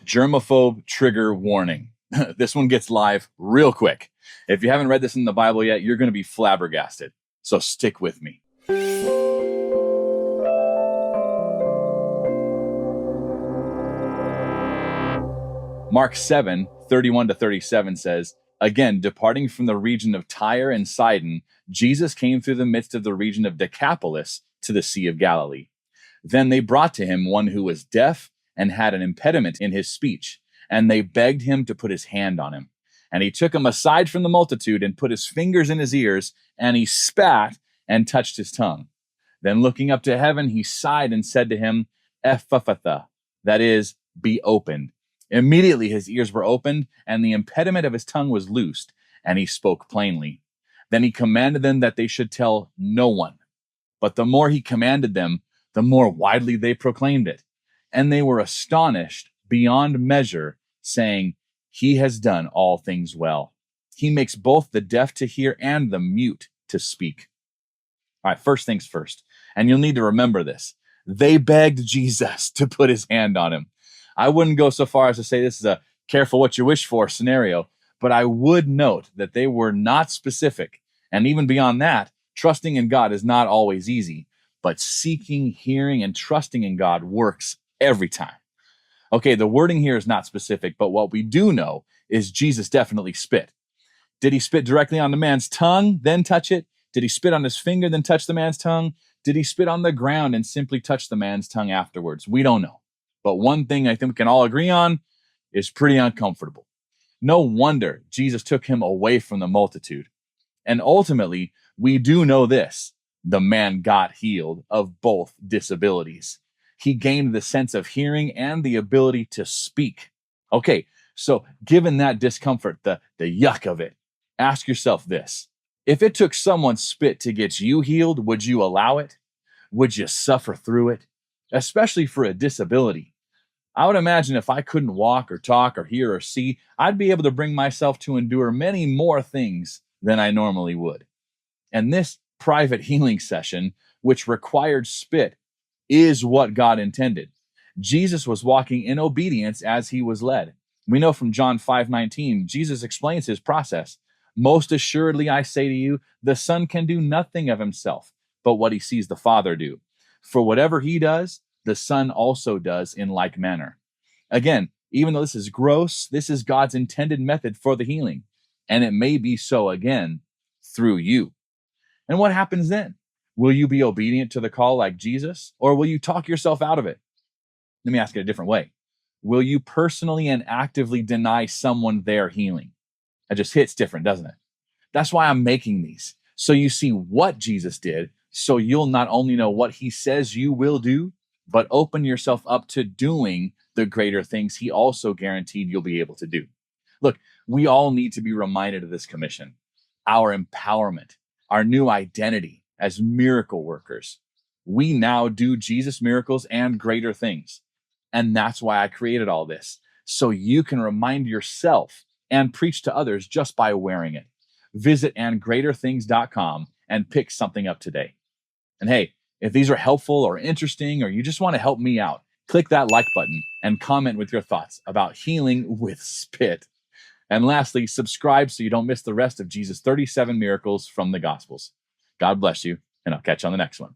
Germaphobe trigger warning. This one gets live real quick. If you haven't read this in the Bible yet, you're going to be flabbergasted. So stick with me. Mark 7:31-37 says, again, departing from the region of Tyre and Sidon, Jesus came through the midst of the region of Decapolis to the Sea of Galilee. Then they brought to him one who was deaf and had an impediment in his speech, and they begged him to put his hand on him. And he took him aside from the multitude and put his fingers in his ears, and he spat and touched his tongue. Then looking up to heaven, he sighed and said to him, Ephphatha, that is, be opened. Immediately his ears were opened, and the impediment of his tongue was loosed, and he spoke plainly. Then he commanded them that they should tell no one. But the more he commanded them, the more widely they proclaimed it. And they were astonished beyond measure, saying, he has done all things well. He makes both the deaf to hear and the mute to speak. All right, first things first. And you'll need to remember this. They begged Jesus to put his hand on him. I wouldn't go so far as to say this is a careful what you wish for scenario, but I would note that they were not specific. And even beyond that, trusting in God is not always easy, but seeking, hearing, and trusting in God works every time. Okay, the wording here is not specific, but what we do know is Jesus definitely spit. Did he spit directly on the man's tongue, then touch it? Did he spit on his finger, then touch the man's tongue? Did he spit on the ground and simply touch the man's tongue afterwards? We don't know. But one thing I think we can all agree on is pretty uncomfortable. No wonder Jesus took him away from the multitude. And ultimately, we do know this. The man got healed of both disabilities. He gained the sense of hearing and the ability to speak. Okay, so given that discomfort, the yuck of it, ask yourself this. If it took someone's spit to get you healed, would you allow it? Would you suffer through it? Especially for a disability. I would imagine if I couldn't walk or talk or hear or see, I'd be able to bring myself to endure many more things than I normally would. And this private healing session, which required spit, is what God intended. Jesus was walking in obedience as he was led. We know from John 5:19, Jesus explains his process. Most assuredly, I say to you, the Son can do nothing of himself, but what he sees the Father do. For whatever he does, the Son also does in like manner. Again, even though this is gross, this is God's intended method for the healing. And it may be so again through you. And what happens then? Will you be obedient to the call like Jesus, or will you talk yourself out of it? Let me ask it a different way. Will you personally and actively deny someone their healing? It just hits different, doesn't it? That's why I'm making these. So you see what Jesus did, so you'll not only know what he says you will do, but open yourself up to doing the greater things he also guaranteed you'll be able to do. Look, we all need to be reminded of this commission, our empowerment, our new identity as miracle workers. We now do Jesus miracles and greater things. And that's why I created all this, so you can remind yourself and preach to others just by wearing it. Visit andgreaterthings.com and pick something up today. And hey, if these are helpful or interesting, or you just want to help me out, click that like button and comment with your thoughts about healing with spit. And lastly, subscribe so you don't miss the rest of Jesus' 37 miracles from the Gospels. God bless you, and I'll catch you on the next one.